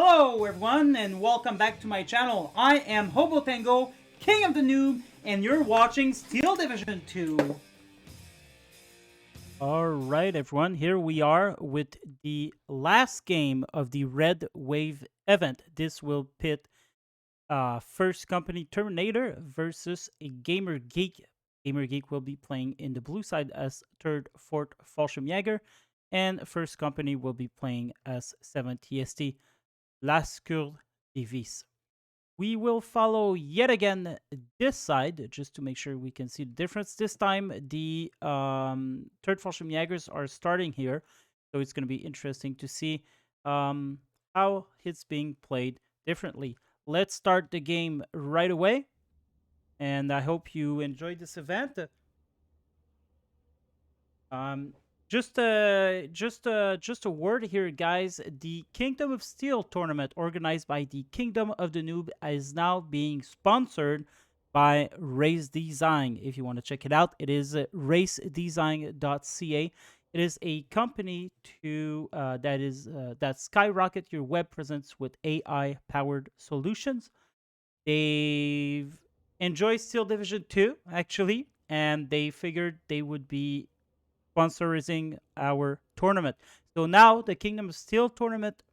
Hello everyone and welcome back to my channel. I am Hobo Tango, King of the Noob, and you're watching Steel Division 2. Alright everyone, here we are with the last game of the Red Wave event. This will pit First Company Terminator versus a Gamer Geek. Gamer Geek will be playing in the blue side as 3rd Fort Fallschirmjäger, and First Company will be playing as 7th TST. Las Cour des Vis. We will follow yet again this side just to make sure we can see the difference. This time, the 3rd Fallschirmjägers are starting here, so it's going to be interesting to see how it's being played differently. Let's start the game right away, and I hope you enjoyed this event. Just a word here, guys. The Kingdom of Steel tournament, organized by the Kingdom of the Noob, is now being sponsored by Race Design. If you want to check it out, it is racedesign.ca. It is a company that skyrocket your web presence with AI-powered solutions. They've enjoyed Steel Division 2, actually, and they figured they would be sponsoring our tournament. So now the Kingdom of Steel tournament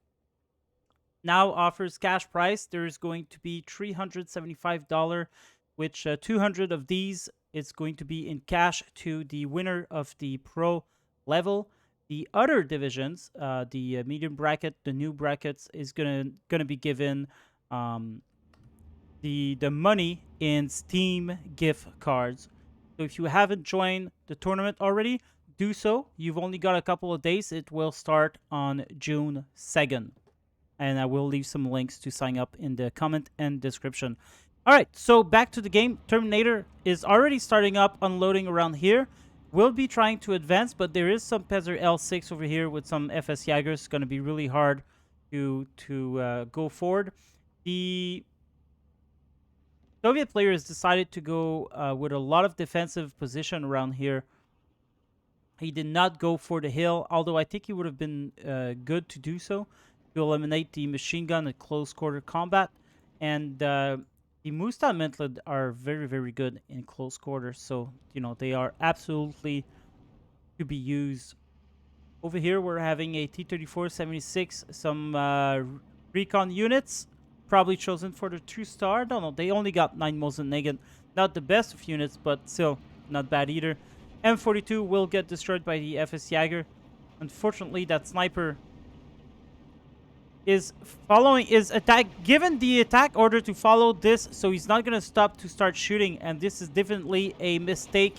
now offers cash prize. There's going to be $375, which 200 of these is going to be in cash to the winner of the pro level. The other divisions, the medium bracket, the new brackets, is gonna be given the money in Steam gift cards. So if you haven't joined the tournament already, do so. You've only got a couple of days. It will start on June 2nd. And I will leave some links to sign up in the comment and description. All right, so back to the game. Terminator is already starting up, unloading around here. We'll be trying to advance, but there is some Panzer L6 over here with some FS Jägers. It's going to be really hard to go forward. The Soviet player has decided to go with a lot of defensive position around here. He did not go for the hill, although I think he would have been good to do so to eliminate the machine gun at close quarter combat. And the Mustang Mantlet are very, very good in close quarter. So, you know, they are absolutely to be used. Over here, we're having a T-34-76, some recon units, probably chosen for the 2-star. Don't know, they only got 9 Mosin Nagant. Not the best of units, but still not bad either. M42 will get destroyed by the FS Jäger. Unfortunately, that sniper is given the attack order to follow this, so he's not going to stop to start shooting, and this is definitely a mistake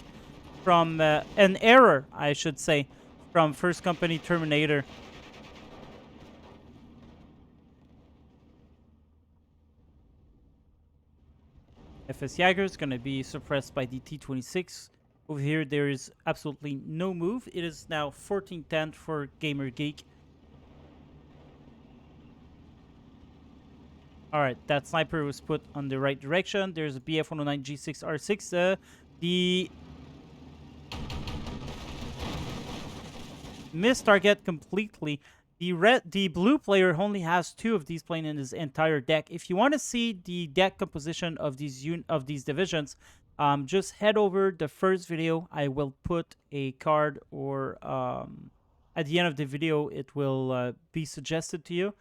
from an error, I should say, from First Company Terminator. FS Jäger is going to be suppressed by the T-26. Over here, there is absolutely no move. It is now 14-10 for Gamer Geek. Alright, that sniper was put on the right direction. There's a BF-109 G6R6. The missed target completely. The blue player only has 2 of these planes in his entire deck. If you want to see the deck composition of these divisions, just head over the first video. I will put a card, or at the end of the video, it will be suggested to you.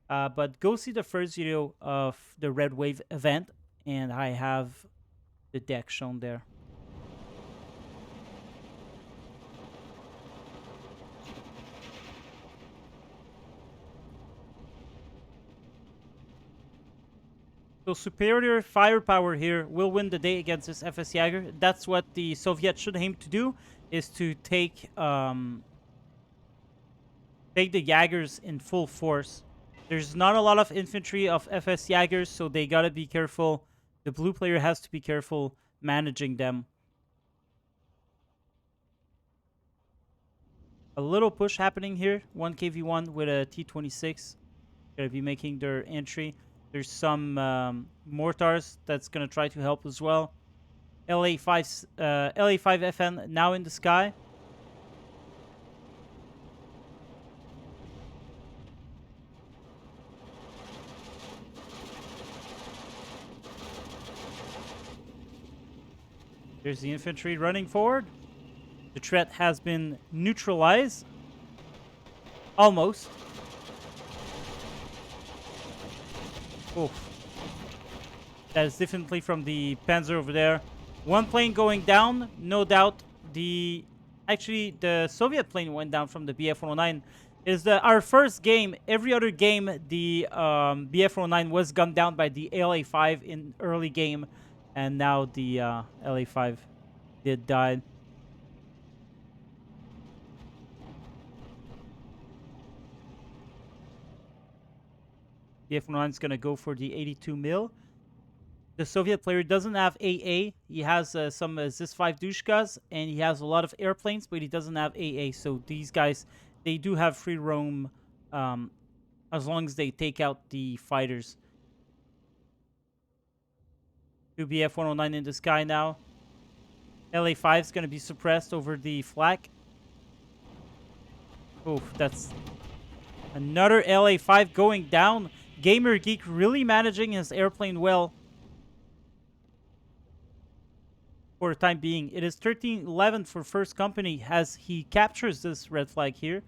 But go see the first video of the Red Wave event, and I have the deck shown there. So superior firepower here will win the day against this FS Jäger. That's what the Soviets should aim to do, is to take the Jägers in full force. There's not a lot of infantry of FS Jägers, so they gotta be careful. The blue player has to be careful managing them. A little push happening here. 1 KV1 with a T-26. Gonna be making their entry. There's some mortars that's going to try to help as well. LA5FN now in the sky. There's the infantry running forward. The threat has been neutralized. Almost. Oof. That is definitely from the Panzer over there. One plane going down, no doubt. Actually, the Soviet plane went down from the BF-109. Is our first game. Every other game, the BF-109 was gunned down by the LA-5 in early game, and now the LA-5 did die. BF-109 is gonna go for the 82 mil. The Soviet player doesn't have AA. He has some Zis-5 Dushkas, and he has a lot of airplanes, but he doesn't have AA. So these guys, they do have free roam as long as they take out the fighters. 2 BF-109 in the sky now. LA-5 is going to be suppressed over the flak. Oof, that's another LA-5 going down. Gamer Geek really managing his airplane well. For the time being, it is 13-11 for first company as he captures this red flag here.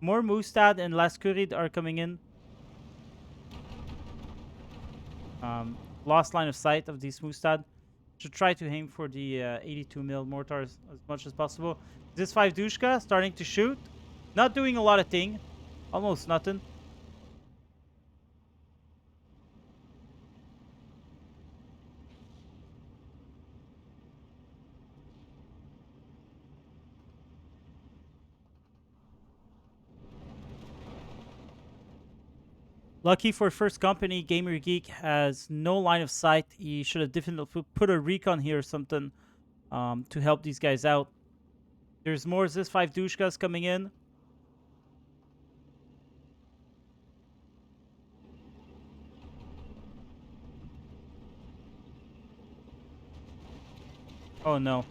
More Mustad and Laskurid are coming in. Lost line of sight of these Mustad. Should try to aim for the 82 mil mortars as much as possible. This 5 Dushka starting to shoot. Not doing a lot of thing. Almost nothing. Lucky for first company, Gamer Geek has no line of sight. He should have definitely put a recon here or something to help these guys out. There's more Zis-5 Dushkas coming in. Oh no.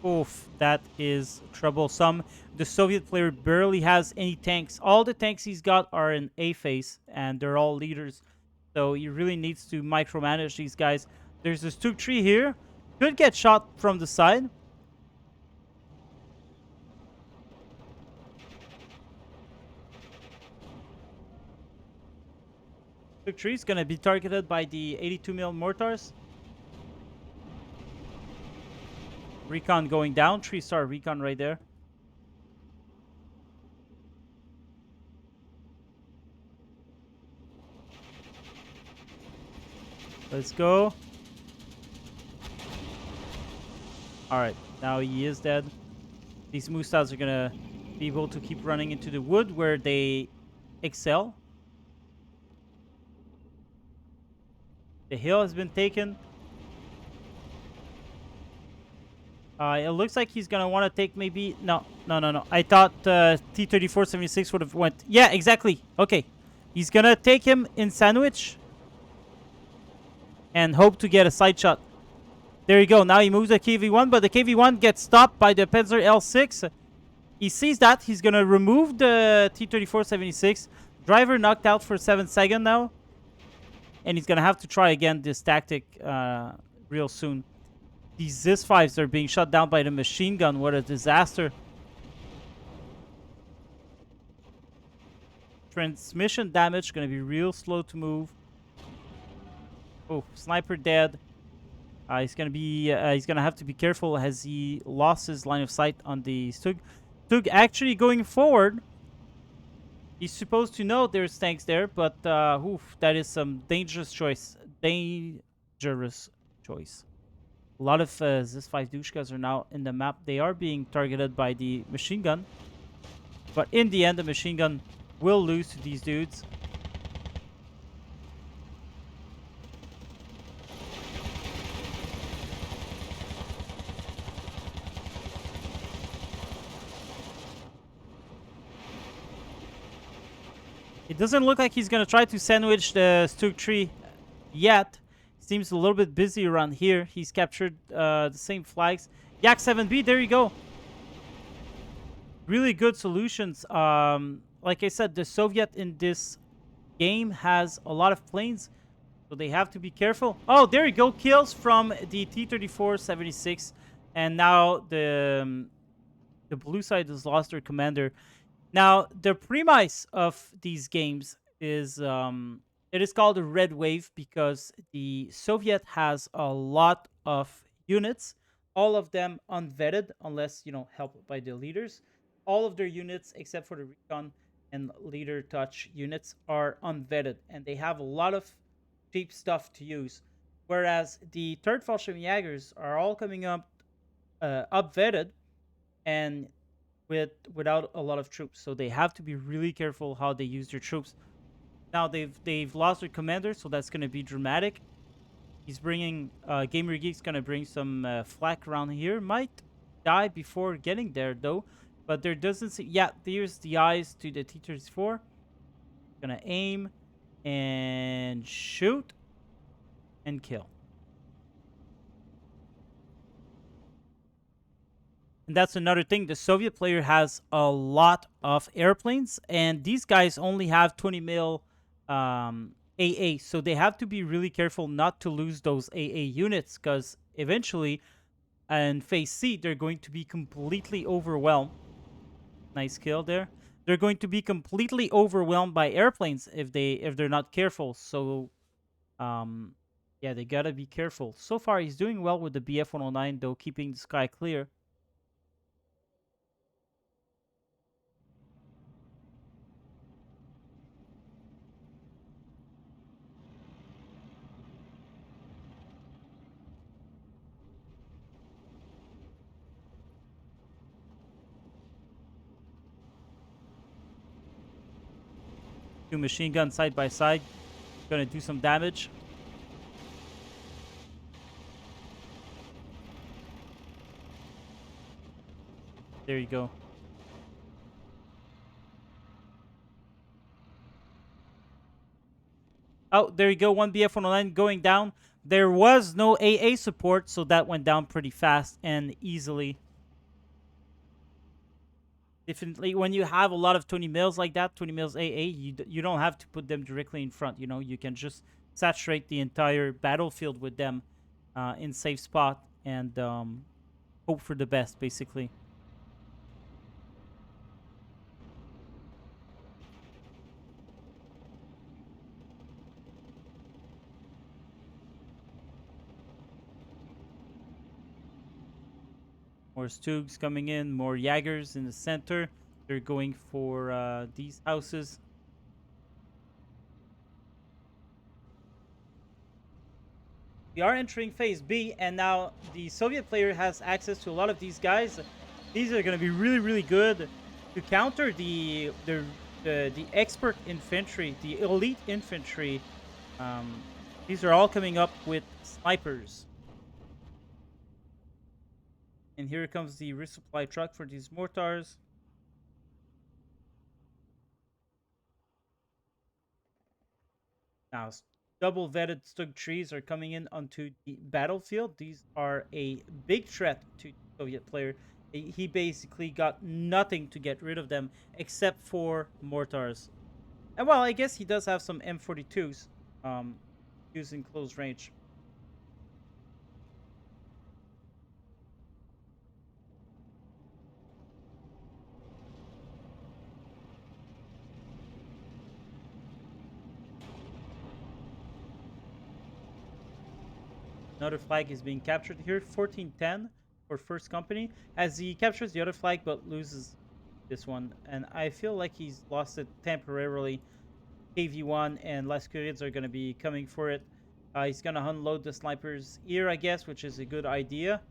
Oof, that is troublesome. The Soviet player barely has any tanks. All the tanks he's got are in A phase, and they're all leaders. So he really needs to micromanage these guys. There's this Stuk tree here. Could get shot from the side. Stuk tree is going to be targeted by the 82 mil mortars. Recon going down. 3-star recon right there. Let's go. Alright, now he is dead. These Mustads are gonna be able to keep running into the wood where they excel. The hill has been taken. It looks like he's gonna want to take maybe... No. I thought T-3476 would have went... Yeah, exactly. Okay. He's gonna take him in sandwich. And hope to get a side shot. There you go. Now he moves the KV-1, but the KV-1 gets stopped by the Panzer L6. He sees that. He's gonna remove the T-3476. Driver knocked out for 7 seconds now. And he's gonna have to try again this tactic real soon. These Zis-5s are being shot down by the machine gun. What a disaster. Transmission damage. Going to be real slow to move. Oh, sniper dead. He's going to have to be careful as he lost his line of sight on the Stug. Stug actually going forward. He's supposed to know there's tanks there, but oof, that is some dangerous choice. Dangerous choice. A lot of Zis-5 Dushkas are now in the map. They are being targeted by the machine gun. But in the end, the machine gun will lose to these dudes. It doesn't look like he's going to try to sandwich the Stuk tree yet. Seems a little bit busy around here. He's captured the same flags. Yak 7B, there you go. Really good solutions. Like I said, the Soviet in this game has a lot of planes. So they have to be careful. Oh, there you go. Kills from the T-34-76. And now the blue side has lost their commander. Now, the premise of these games is it is called a red wave because the Soviet has a lot of units, all of them unvetted unless, helped by the leaders. All of their units, except for the recon and leader touch units, are unvetted, and they have a lot of cheap stuff to use. Whereas the third Fallschirmjägers are all coming up upvetted and without a lot of troops, so they have to be really careful how they use their troops. Now they've lost their commander, so that's going to be dramatic. He's bringing Gamer Geek's going to bring some flak around here. Might die before getting there though, but there doesn't seem. Yeah, there's the eyes to the T-34. Gonna aim and shoot and kill. And that's another thing. The Soviet player has a lot of airplanes, and these guys only have 20 mil AA. So they have to be really careful not to lose those AA units, because eventually, in phase C, they're going to be completely overwhelmed. Nice kill there. They're going to be completely overwhelmed by airplanes if they're not careful. So, yeah, they gotta be careful. So far, he's doing well with the BF-109, though, keeping the sky clear. Two machine guns side by side. Gonna do some damage. There you go. Oh, there you go. One BF-109 going down. There was no AA support, so that went down pretty fast and easily. Definitely, when you have a lot of 20 mils like that, 20 mils AA, you don't have to put them directly in front. You can just saturate the entire battlefield with them in safe spot and hope for the best, basically. More Stugs coming in, more Jaggers in the center. They're going for these houses. We are entering phase B, and now the Soviet player has access to a lot of these guys. These are going to be really, really good to counter the expert infantry, the elite infantry. These are all coming up with snipers. And here comes the resupply truck for these mortars. Now, double vetted Stug trees are coming in onto the battlefield. These are a big threat to the Soviet player. He basically got nothing to get rid of them except for mortars. And well, I guess he does have some M42s used in close range. Another flag is being captured here. 1410 for first company. As he captures the other flag but loses this one. And I feel like he's lost it temporarily. KV1 and Lascurids are going to be coming for it. He's going to unload the snipers here, I guess, which is a good idea.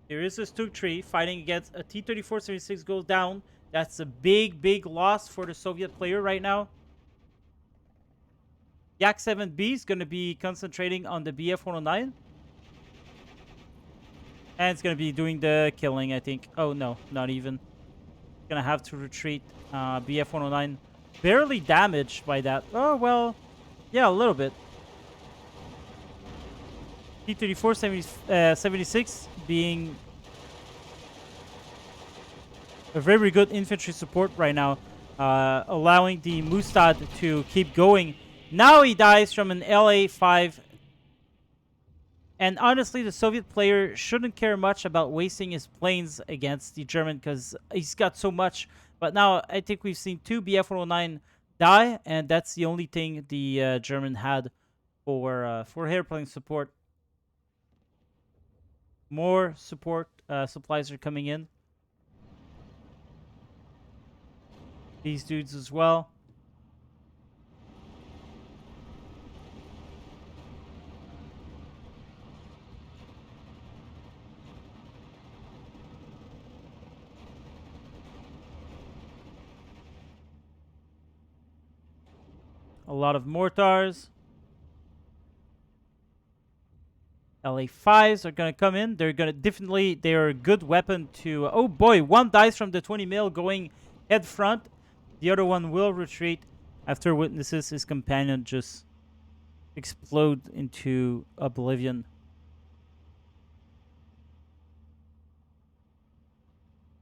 There is a Stug tree fighting against a T-34-76 goes down. That's a big, big loss for the Soviet player right now. Yak-7B is going to be concentrating on the BF-109. And it's going to be doing the killing, I think. Oh, no, not even. Going to have to retreat. BF-109 barely damaged by that. Oh, well, yeah, a little bit. T-34-76 being a very good infantry support right now. Allowing the Mustad to keep going Now he dies from an LA5. And honestly, the Soviet player shouldn't care much about wasting his planes against the German because he's got so much. But now I think we've seen 2 BF-109 die, and that's the only thing the German had for airplane support. More support supplies are coming in. These dudes as well. A lot of mortars. LA5s are going to come in. They're going to definitely, they're a good weapon to, oh boy, one dies from the 20 mil going head front. The other one will retreat after witnesses his companion just explode into oblivion.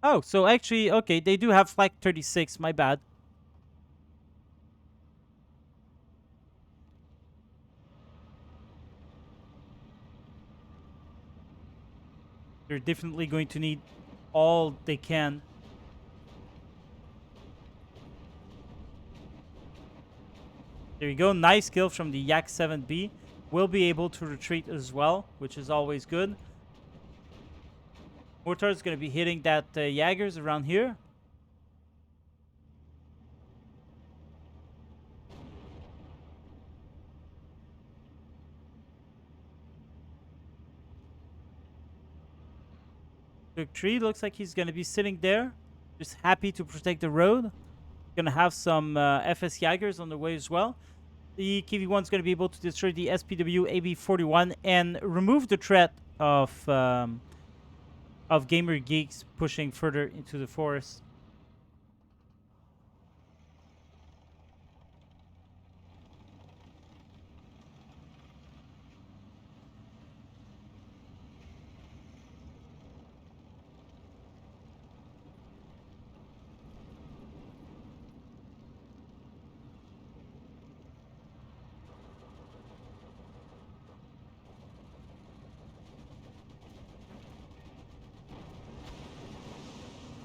Oh, so actually, okay, they do have Flak 36, my bad. They're definitely going to need all they can. There you go. Nice kill from the Yak 7B. Will be able to retreat as well, which is always good. Mortar is going to be hitting that Jaggers around here. Took 3. Looks like he's going to be sitting there. Just happy to protect the road. Gonna have some FS Jaggers on the way as well. The KV-1 is going to be able to destroy the SPW AB-41 and remove the threat of Gamer Geeks pushing further into the forest.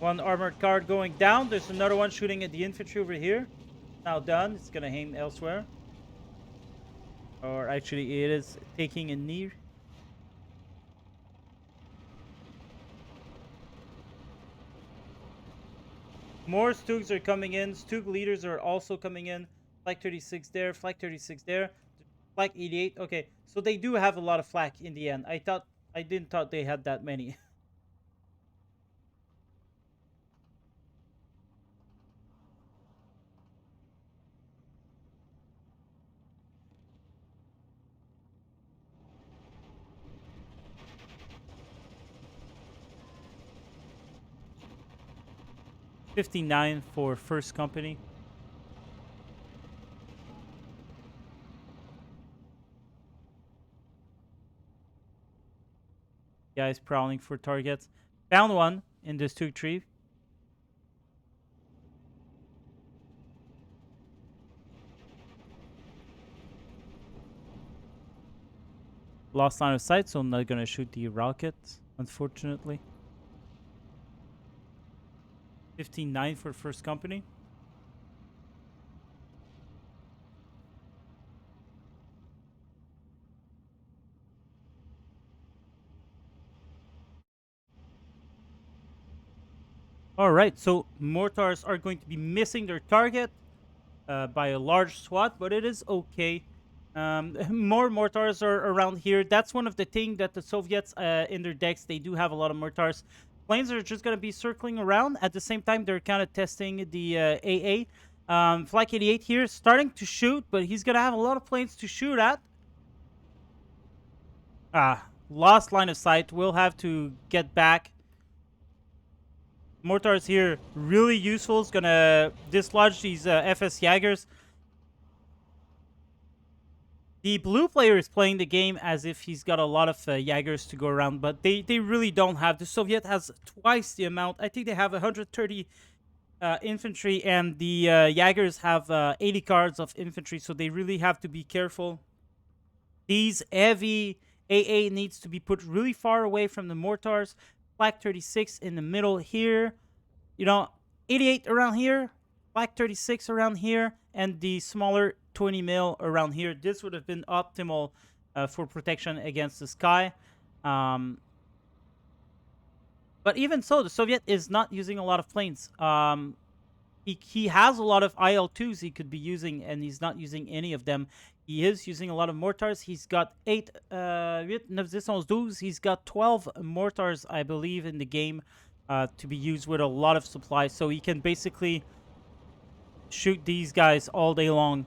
One armored car going down. There's another one shooting at the infantry over here. Now done. It's going to aim elsewhere. Or actually, it is taking a knee. More Stugs are coming in. Stug leaders are also coming in. Flak 36 there. Flak 36 there. Flak 88. Okay, so they do have a lot of flak in the end. I didn't thought they had that many. $59 for first company. Guys prowling for targets. Found one in this Stug tree. Lost line of sight, so I'm not gonna shoot the rocket, unfortunately. 15-9 for first company. Alright, so mortars are going to be missing their target by a large swath, but it is okay. More mortars are around here. That's one of the things that the Soviets in their decks, they do have a lot of mortars. Planes are just going to be circling around. At the same time, they're kind of testing the AA. Flak 88 here, starting to shoot, but he's going to have a lot of planes to shoot at. Lost line of sight. We'll have to get back. Mortars here, really useful. It's going to dislodge these FS Jaggers. The blue player is playing the game as if he's got a lot of Jaggers to go around, but they really don't have. The Soviet has twice the amount. I think they have 130 infantry, and the Jaegers have 80 cards of infantry, so they really have to be careful. These heavy AA needs to be put really far away from the mortars. Flak 36 in the middle here. 88 around here. Flak 36 around here. And the smaller 20 mil around here. This would have been optimal for protection against the sky. But even so, the Soviet is not using a lot of planes. He has a lot of IL-2s he could be using, and he's not using any of them. He is using a lot of mortars. He's got 8, 8, 9, 10, 12. He's got 12 mortars, I believe, in the game to be used with a lot of supply. So he can basically shoot these guys all day long.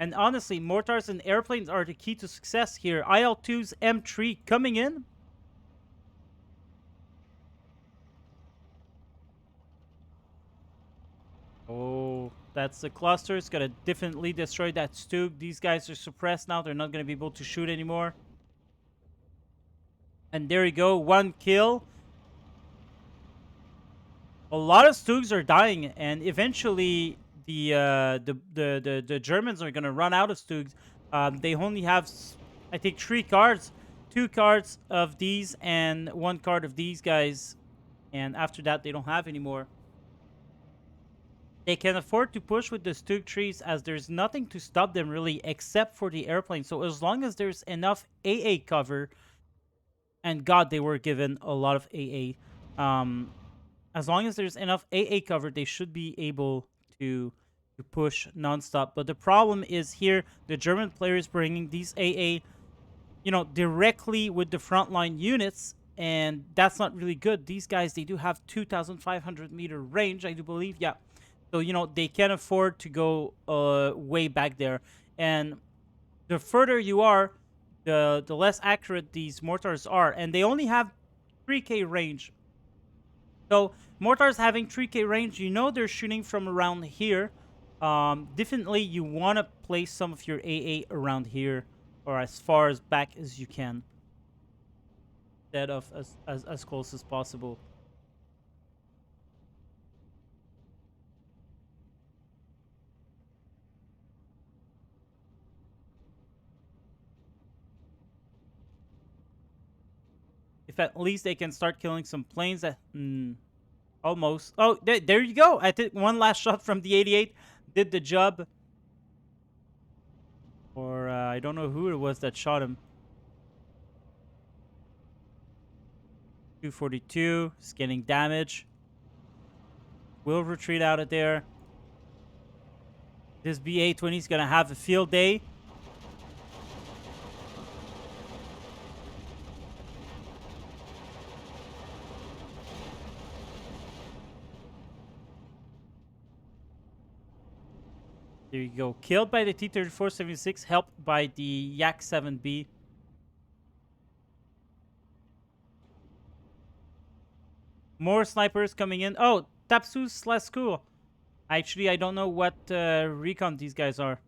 And honestly, mortars and airplanes are the key to success here. IL-2's M3 coming in. Oh, that's the cluster. It's going to definitely destroy that Stug. These guys are suppressed now. They're not going to be able to shoot anymore. And there you go. 1 kill. A lot of Stugs are dying. And eventually, the Germans are going to run out of Stugs. They only have, I think, 3 cards. 2 cards of these and 1 card of these guys. And after that, they don't have anymore. They can afford to push with the Stug trees as there's nothing to stop them really except for the airplane. So as long as there's enough AA cover, and God, they were given a lot of AA. As long as there's enough AA cover, they should be able to push nonstop. But the problem is here, the German players bringing these AA, directly with the frontline units, and that's not really good. These guys, they do have 2,500 meter range, I do believe. Yeah. So, they can afford to go way back there. And the further you are, the less accurate these mortars are. And they only have 3K range. So, mortars having 3K range, they're shooting from around here. Definitely, you want to place some of your AA around here, or as far as back as you can, instead of as close as possible. If at least they can start killing some planes that... almost. Oh, there you go. I think one last shot from the 88 did the job. Or I don't know who it was that shot him. 242. Is getting damage. Will retreat out of there. This BA-20 is going to have a field day. There you go. Killed by the T-34-76, helped by the Yak-7B. More snipers coming in. Oh, Tapsus Lasku. Actually, I don't know what recon these guys are.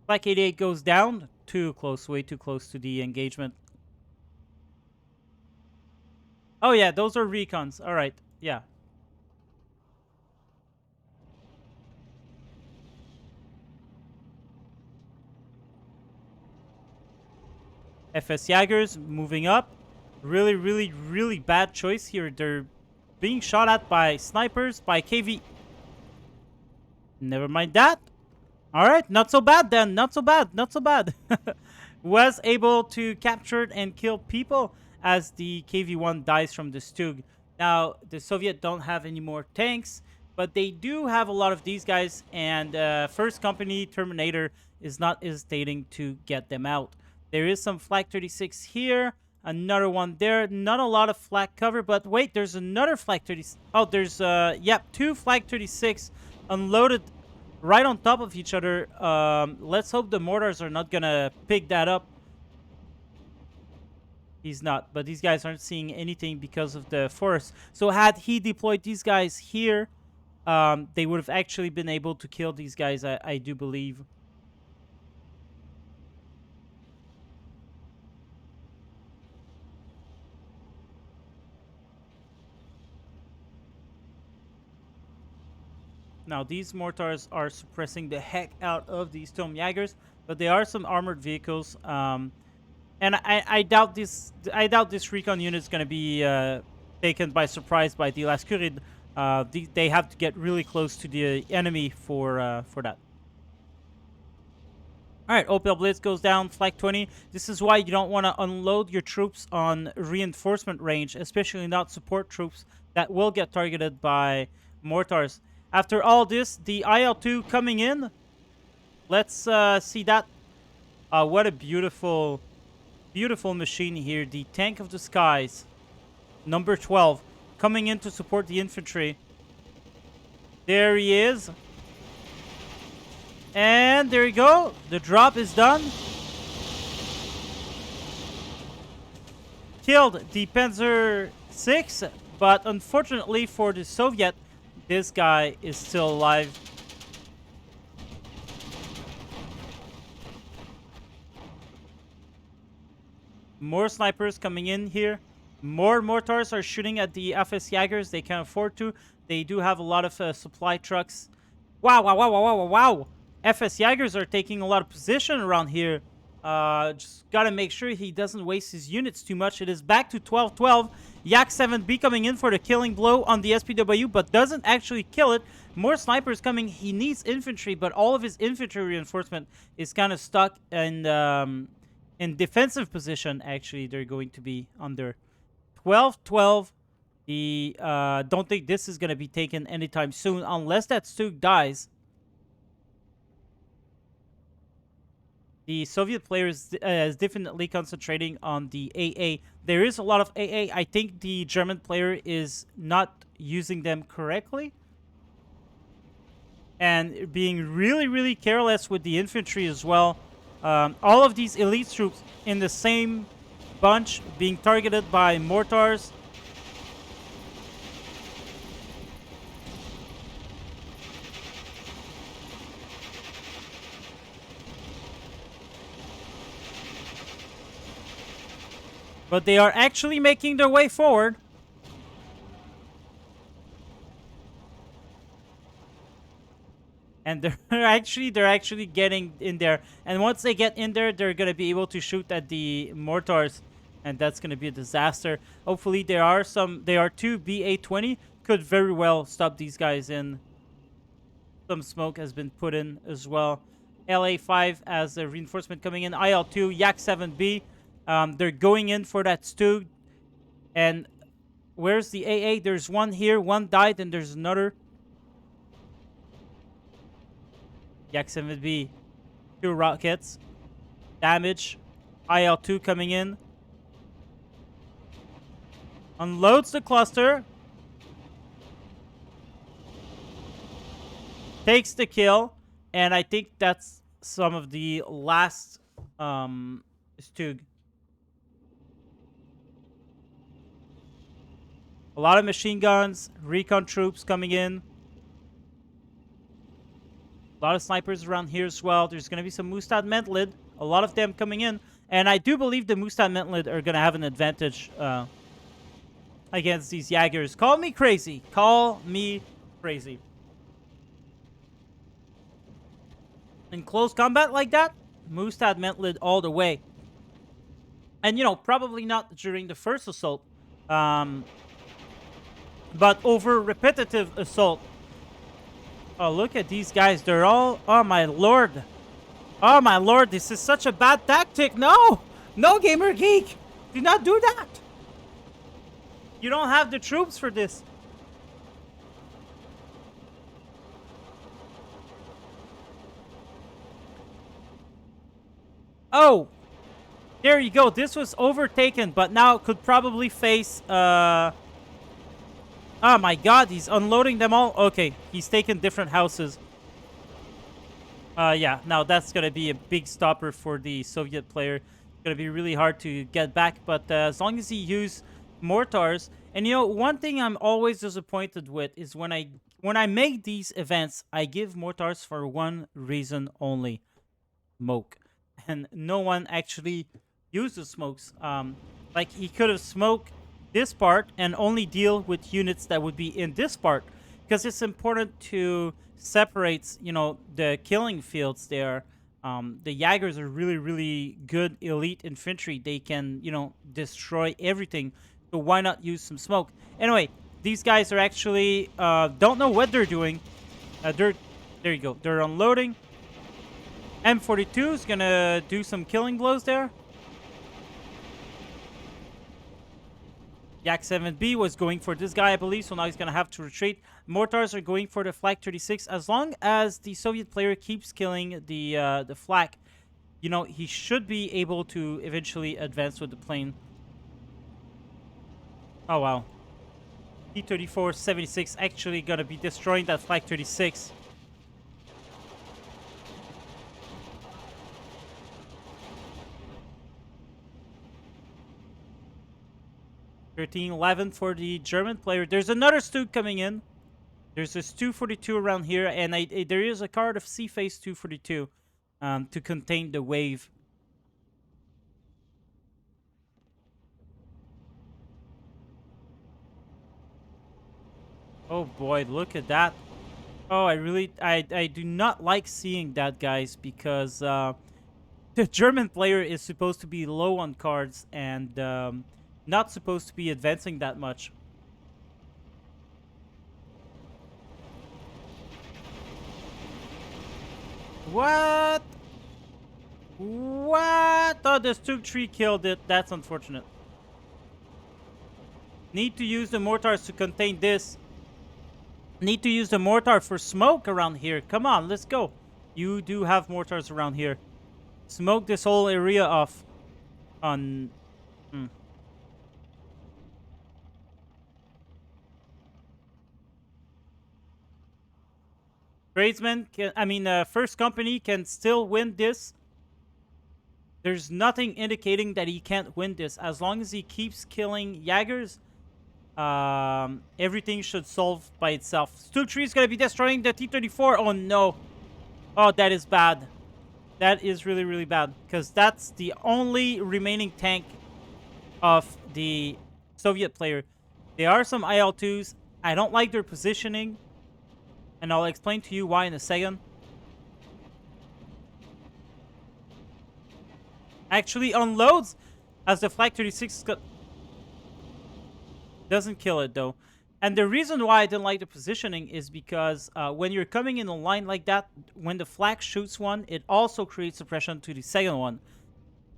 Black 88 goes down. Too close, way too close to the engagement. Oh, yeah, those are recons. All right, yeah. FS Jaegers moving up. Really, really, really bad choice here. They're being shot at by snipers, by KV. Never mind that. All right, not so bad then. Not so bad. Not so bad. Was able to capture and kill people as the KV-1 dies from the Stug. Now, the Soviet don't have any more tanks, but they do have a lot of these guys, and First Company Terminator is not hesitating to get them out. There is some Flak 36 here, another one there. Not a lot of Flak cover, but wait, there's another Flak 36. Oh, there's, yep, 2 Flak 36 unloaded right on top of each other. Let's hope the mortars are not going to pick that up. He's not, but these guys aren't seeing anything because of the forest. So had he deployed these guys here, they would have actually been able to kill these guys, I do believe. Now, these mortars are suppressing the heck out of these Tome Jaggers, but they are some armored vehicles. And I doubt this. I doubt this recon unit is going to be taken by surprise by the Lascurid. They have to get really close to the enemy for that. All right, Opel Blitz goes down, flag 20. This is why you don't want to unload your troops on reinforcement range, especially not support troops that will get targeted by mortars. After all this, the IL-2 coming in. Let's see that. What a beautiful, beautiful machine here. The Tank of the Skies, number 12, coming in to support the infantry. There he is. And there you go. The drop is done. Killed the Panzer 6, but unfortunately for the Soviet, this guy is still alive. More snipers coming in here. More mortars are shooting at the FS Jaggers. They can afford to. They do have a lot of supply trucks. Wow, wow, wow, wow, wow, wow. FS Jaggers are taking a lot of position around here. Just gotta make sure he doesn't waste his units too much. It is back to 12-12. Yak 7B coming in for the killing blow on the SPW, but doesn't actually kill it. More snipers coming. He needs infantry, but all of his infantry reinforcement is kind of stuck in defensive position. Actually, they're going to be under 12-12. The don't think this is gonna be taken anytime soon, unless that Stug dies. The Soviet player is definitely concentrating on the AA. There is a lot of AA. I think the German player is not using them correctly. And being really, really careless with the infantry as well. All of these elite troops in the same bunch being targeted by mortars. But they are actually making their way forward. And they're actually getting in there. And once they get in there, they're gonna be able to shoot at the mortars, and that's gonna be a disaster. Hopefully, there are two BA-20 could very well stop these guys in. Some smoke has been put in as well. LA-5 as a reinforcement coming in. IL-2, Yak 7B. They're going in for that Stug. And where's the AA? There's one here. One died, and there's another. Yak 7B. 2 rockets. Damage. IL-2 coming in. Unloads the cluster. Takes the kill. And I think that's some of the last Stug. A lot of machine guns, recon troops coming in. A lot of snipers around here as well. There's going to be some Mustad Mentlid. A lot of them coming in. And I do believe the Mustad Mentlid are going to have an advantage against these Jaggers. Call me crazy. Call me crazy. In close combat like that, Mustad Mentlid all the way. And, you know, probably not during the first assault. But over repetitive assault. Oh, look at these guys. They're all... Oh, my lord. Oh, my lord. This is such a bad tactic. No. No, Gamer Geek. Do not do that. You don't have the troops for this. Oh. There you go. This was overtaken, but now could probably face... Oh my god, he's unloading them all. Okay, he's taken different houses. Yeah, now that's going to be a big stopper for the Soviet player. It's going to be really hard to get back, but as long as he uses mortars. And you know, one thing I'm always disappointed with is when I make these events, I give mortars for one reason only. Smoke. And no one actually uses smokes. Like, he could have smoked this part and only deal with units that would be in this part. because it's important to separate, the killing fields there. The Jaggers are really, really good elite infantry. They can, destroy everything. So why not use some smoke? Anyway, these guys are actually don't know what they're doing. They're there you go. They're unloading. M42 is gonna do some killing blows there. Yak 7B was going for this guy, I believe, so now he's going to have to retreat. Mortars are going for the Flak 36. As long as the Soviet player keeps killing the Flak, he should be able to eventually advance with the plane. Oh, wow. T-34-76 actually going to be destroying that Flak 36. 13-11 for the German player. There's another Stu coming in. There's a Stu 42 around here, and there is a card of Sea Phase 242 to contain the wave. Oh boy, look at that. Oh, I do not like seeing that, guys, because the German player is supposed to be low on cards and not supposed to be advancing that much. What? What? Oh, the Stuk tree killed it. That's unfortunate. Need to use the mortars to contain this. Need to use the mortar for smoke around here. Come on, let's go. You do have mortars around here. Smoke this whole area off. On... Tradesman, First Company can still win this. There's nothing indicating that he can't win this. As long as he keeps killing Jaggers, everything should solve by itself. Stu Tree is going to be destroying the T-34. Oh, no. Oh, that is bad. That is really, really bad. Because that's the only remaining tank of the Soviet player. There are some IL-2s. I don't like their positioning. And I'll explain to you why in a second. Actually unloads as the Flak 36 doesn't kill it, though. And the reason why I didn't like the positioning is because when you're coming in a line like that, when the Flak shoots one, it also creates suppression to the second one.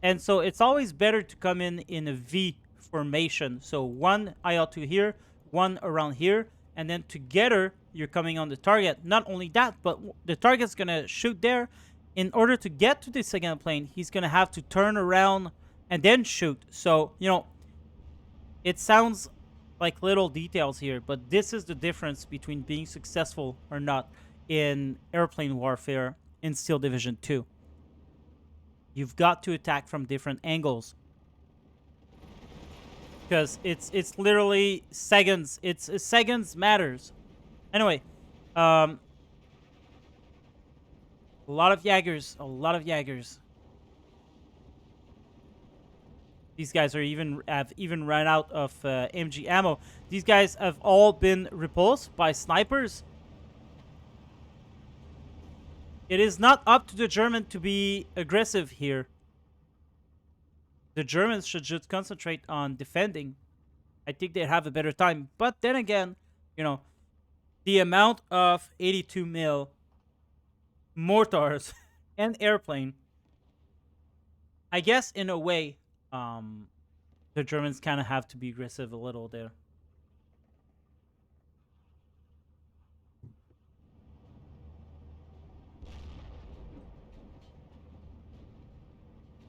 And so it's always better to come in a V formation. So one IL-2 here, one around here, and then together you're coming on the target. Not only that, but the target's going to shoot there. In order to get to the second plane, he's going to have to turn around and then shoot. So, it sounds like little details here, but this is the difference between being successful or not in airplane warfare in Steel Division 2. You've got to attack from different angles. Because it's literally seconds. It's seconds matters. Anyway, a lot of Jaggers. A lot of Jaggers. These guys have even run out of MG ammo. These guys have all been repulsed by snipers. It is not up to the German to be aggressive here. The Germans should just concentrate on defending. I think they'd have a better time. But then again, the amount of 82 mil mortars and airplane, I guess in a way, the Germans kind of have to be aggressive a little there.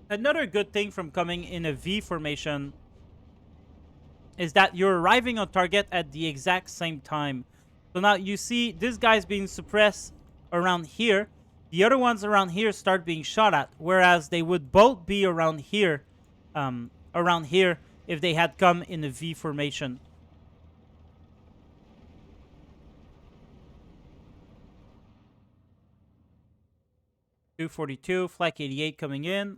Another good thing from coming in a V formation is that you're arriving on target at the exact same time. So now you see this guy's being suppressed around here. The other ones around here start being shot at, whereas they would both be around here if they had come in a V formation. .242, Flak 88 coming in.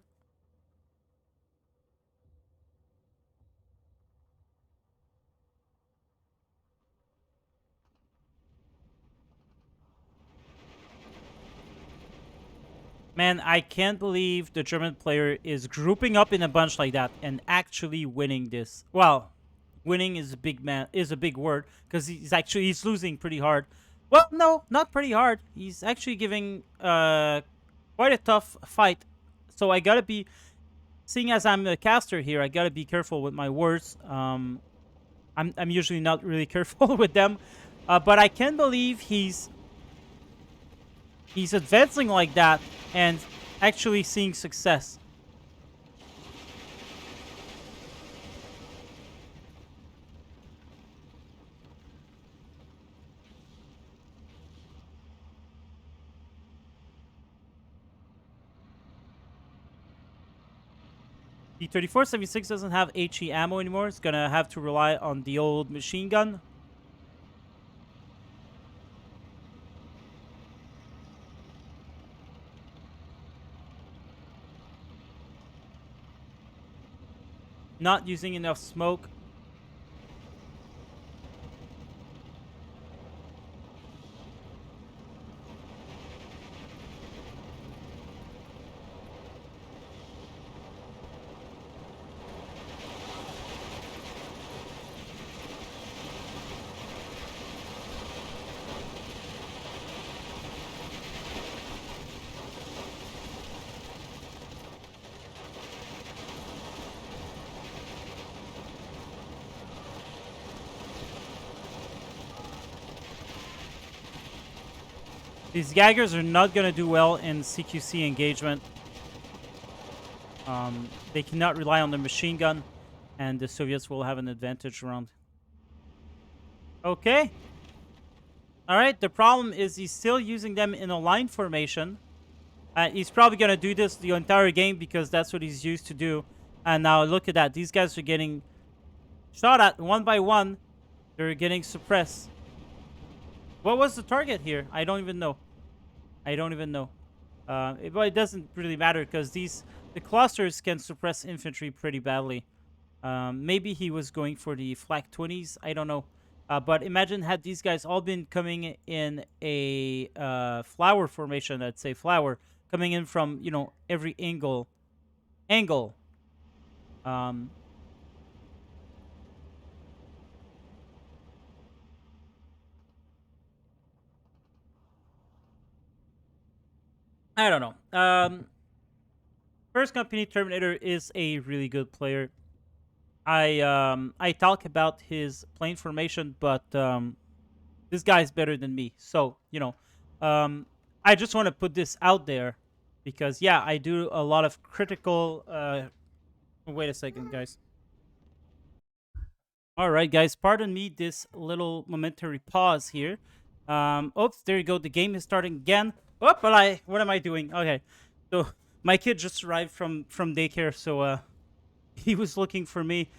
Man, I can't believe the German player is grouping up in a bunch like that and actually winning this. Well, winning is a big word because he's losing pretty hard. Well, no, not pretty hard. He's actually giving quite a tough fight. So I gotta be, seeing as I'm a caster here, I gotta be careful with my words. I'm usually not really careful with them, but I can't believe he's advancing like that and actually seeing success. The 3476 doesn't have HE ammo anymore. It's gonna have to rely on the old machine gun. Not using enough smoke. These Jaggers are not gonna do well in CQC engagement. They cannot rely on the machine gun, and the Soviets will have an advantage around. Okay. All right. The problem is he's still using them in a line formation. He's probably gonna do this the entire game because that's what he's used to do. And now look at that. These guys are getting shot at one by one. They're getting suppressed. What was the target here? I don't even know. I don't even know. But it doesn't really matter because the clusters can suppress infantry pretty badly. Maybe he was going for the flak 20s. I don't know. But imagine had these guys all been coming in a flower formation. I'd say flower coming in from every angle. Um, I don't know. First Company Terminator is a really good player. I talk about his plane formation, but this guy's better than me. So I just want to put this out there because yeah, I do a lot of critical. Wait a second, guys. All right, guys. Pardon me this little momentary pause here. Oops, there you go. The game is starting again. Oh, but what am I doing? Okay, so my kid just arrived from daycare, so he was looking for me.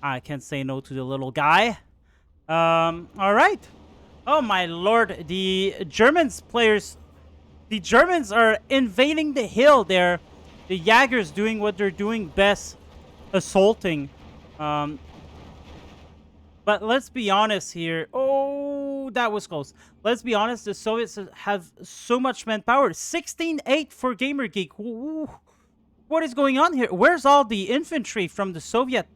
I can't say no to the little guy. All right. Oh my lord, the Germans are invading the hill there. The Jaggers doing what they're doing best, assaulting. Um, but let's be honest here. Oh, that was close. Let's be honest, the Soviets have so much manpower. 16-8 for GamerGeek. Ooh, what is going on here? Where's all the infantry from the Soviet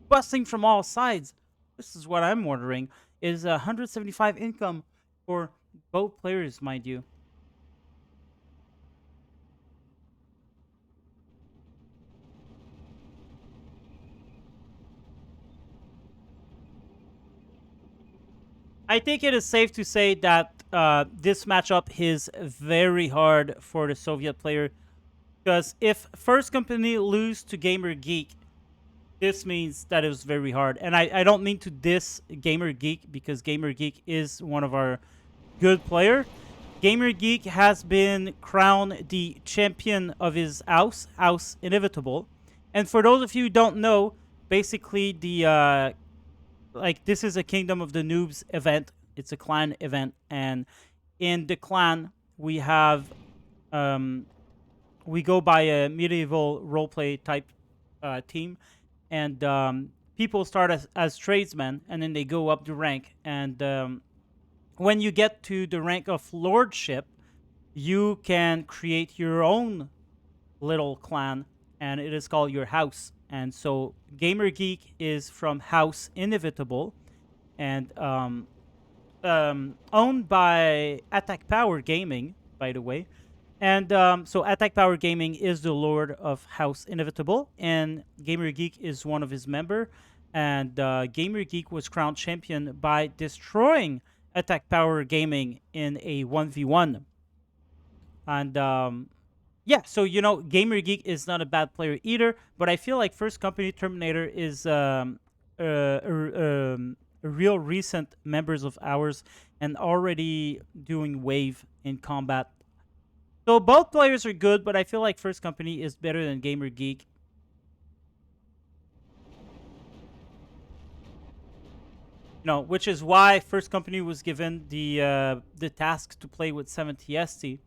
busting from all sides? This is what I'm wondering. Is 175 income for both players, mind you. I think it is safe to say that this matchup is very hard for the Soviet player because if First Company lose to Gamer Geek, this means that it was very hard. And I don't mean to diss Gamer Geek because Gamer Geek is one of our good player. Gamer Geek has been crowned the champion of his house Inevitable. And for those of you who don't know, basically the this is a Kingdom of the Noobs event. It's a clan event, and in the clan we have we go by a medieval roleplay type team, and people start as tradesmen, and then they go up the rank. And when you get to the rank of lordship, you can create your own little clan, and it is called your house. And so Gamer Geek is from House Inevitable, and owned by Attack Power Gaming, by the way. And so Attack Power Gaming is the lord of House Inevitable, and Gamer Geek is one of his member. And Gamer Geek was crowned champion by destroying Attack Power Gaming in a 1v1. And yeah, so Gamer Geek is not a bad player either, but I feel like First Company Terminator is a real recent members of ours and already doing wave in combat. So both players are good, but I feel like First Company is better than Gamer Geek. Which is why First Company was given the task to play with 70 ST.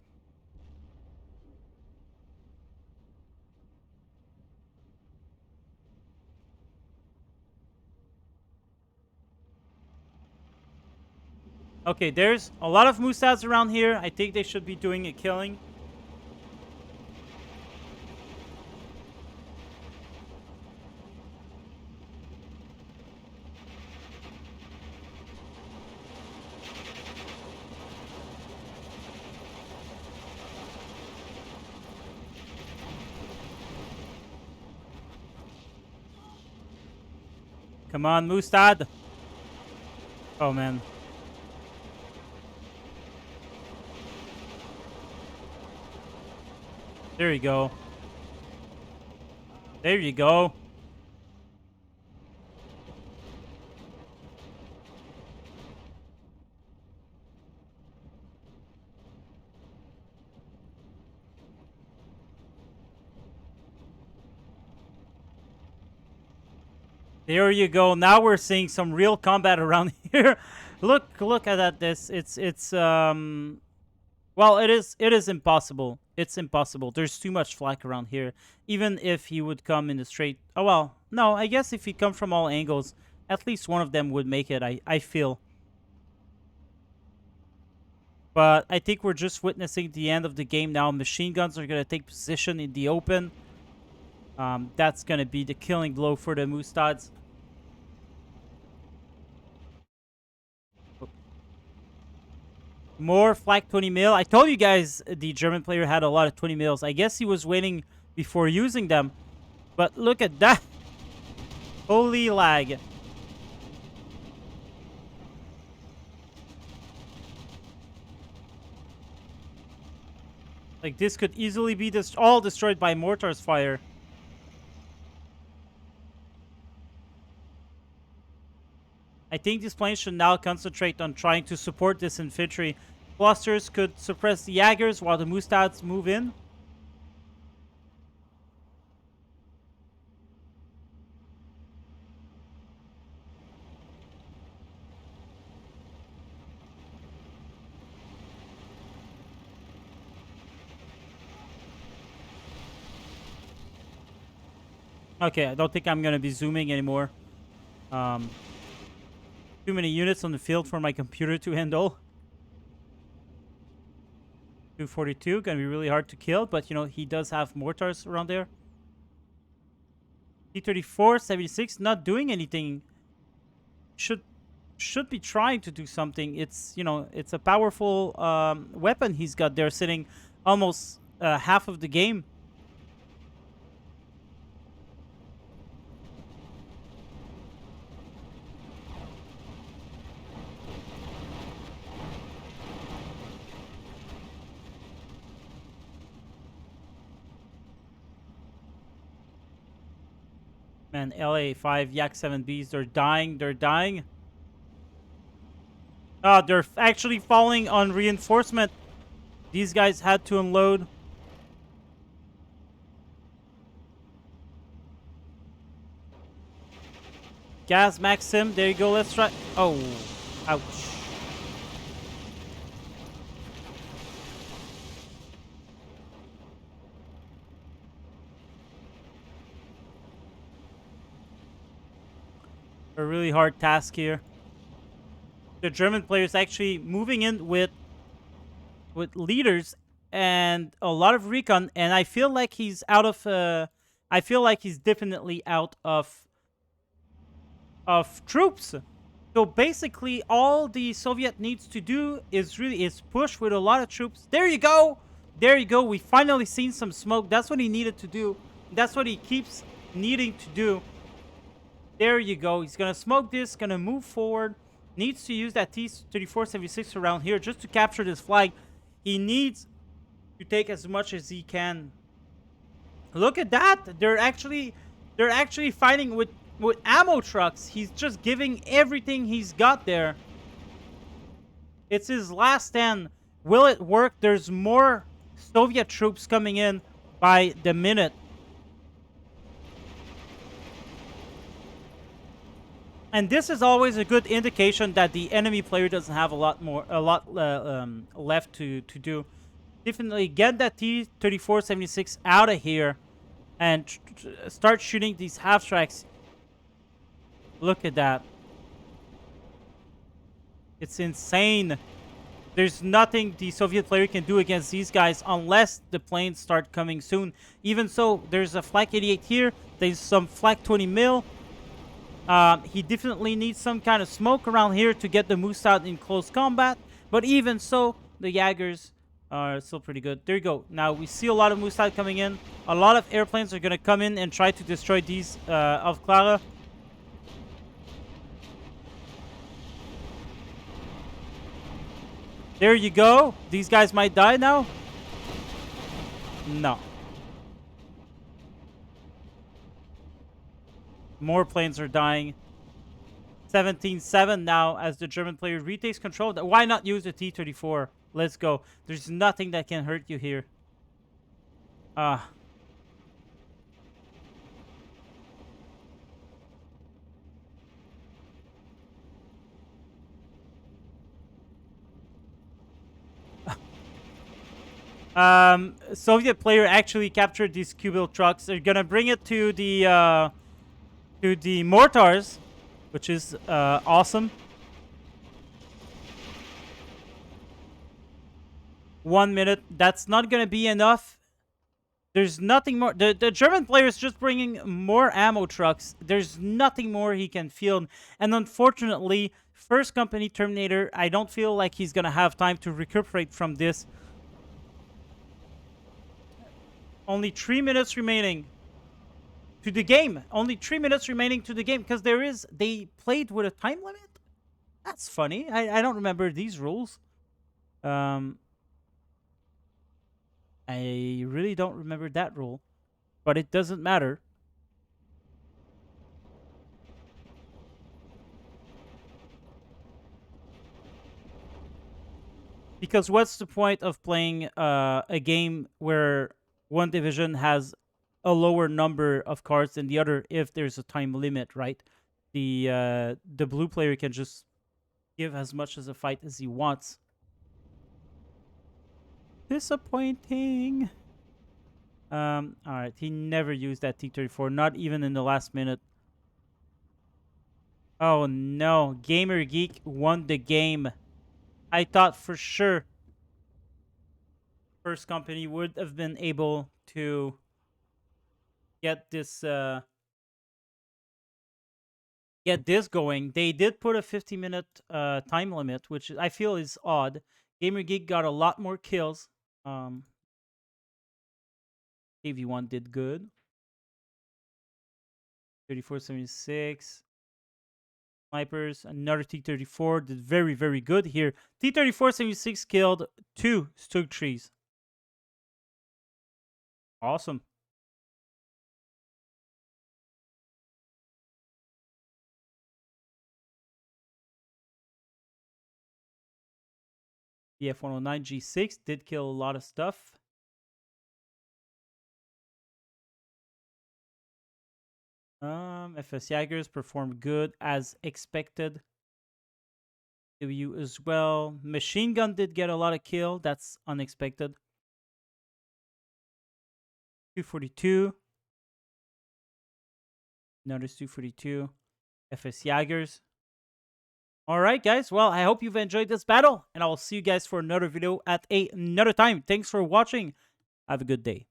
Okay, there's a lot of Mustads around here. I think they should be doing a killing. Come on, Mustad. Oh, man. There you go. There you go. There you go. Now we're seeing some real combat around here. Look at that. It's well, it is impossible. It's impossible. There's too much flak around here. Even if he would come in the straight. Oh well, no. I guess if he come from all angles, at least one of them would make it. I feel. But I think we're just witnessing the end of the game now. Machine guns are gonna take position in the open. That's gonna be the killing blow for the Mustads. More flak 20 mil. I told you guys the German player had a lot of 20 mils. I guess he was waiting before using them. But look at that. Holy lag. Like, this could easily be all destroyed by mortar's fire. I think these planes should now concentrate on trying to support this infantry. Clusters could suppress the Jaggers while the Mustads move in. Okay, I don't think I'm going to be zooming anymore. Too many units on the field for my computer to handle. 242, gonna be really hard to kill, but he does have mortars around there. T-34, 76, not doing anything. Should be trying to do something. It's it's a powerful weapon he's got there, sitting almost half of the game. Man, LA5 Yak 7Bs, they're dying. They're dying. Ah, they're actually falling on reinforcement. These guys had to unload. Gas Maxim. There you go. Let's try. Oh, ouch. A really hard task here. The German players actually moving in with leaders and a lot of recon, and I feel like he's out of. I feel like he's definitely out of troops. So basically, all the Soviet needs to do is push with a lot of troops. There you go. There you go. We finally seen some smoke. That's what he needed to do. That's what he keeps needing to do. There you go. He's gonna smoke this. Gonna move forward. Needs to use that T-34-76 around here just to capture this flag. He needs to take as much as he can. Look at that. They're actually fighting with ammo trucks. He's just giving everything he's got there. It's his last stand. Will it work? There's more Soviet troops coming in by the minute. And this is always a good indication that the enemy player doesn't have a lot left to do. Definitely get that T-34-76 out of here and start shooting these half tracks. Look at that. It's insane. There's nothing the Soviet player can do against these guys unless the planes start coming soon. Even so, there's a Flak 88 here. There's some Flak 20 mil. He definitely needs some kind of smoke around here to get the moose out in close combat. But even so, the Jaegers are still pretty good. There you go. Now, we see a lot of moose out coming in. A lot of airplanes are going to come in and try to destroy these of Clara. There you go. These guys might die now. No. More planes are dying. 17-7 now as the German player retakes control. Why not use the T-34? Let's go. There's nothing that can hurt you here. Soviet player actually captured these Kubil trucks. They're gonna bring it to the mortars, which is awesome. 1 minute. That's not gonna be enough. There's nothing more. The German player is just bringing more ammo trucks. There's nothing more he can field. And unfortunately, first company Terminator, I don't feel like he's gonna have time to recuperate from this. Only 3 minutes remaining to the game. Only 3 minutes remaining to the game because they played with a time limit. That's funny. I don't remember these rules. I really don't remember that rule, but it doesn't matter. Because what's the point of playing a game where one division has a lower number of cards than the other if there's a time limit, right? The blue player can just give as much as a fight as he wants. Disappointing. All right. He never used that T-34, not even in the last minute. Oh no, Gamer Geek won the game. I thought for sure first company would have been able to get this going. They did put a 50-minute time limit, which I feel is odd. Gamer Geek got a lot more kills. KV1 did good. 3476. Snipers, another T-34 did very, very good here. T-34-76 killed 2 Stug trees. Awesome. The F-109 G6 did kill a lot of stuff. FS Jaegers performed good as expected. W as well. Machine gun did get a lot of kill. That's unexpected. 242. Another 242. FS Jaegers. All right, guys. Well, I hope you've enjoyed this battle, and I will see you guys for another video at another time. Thanks for watching. Have a good day.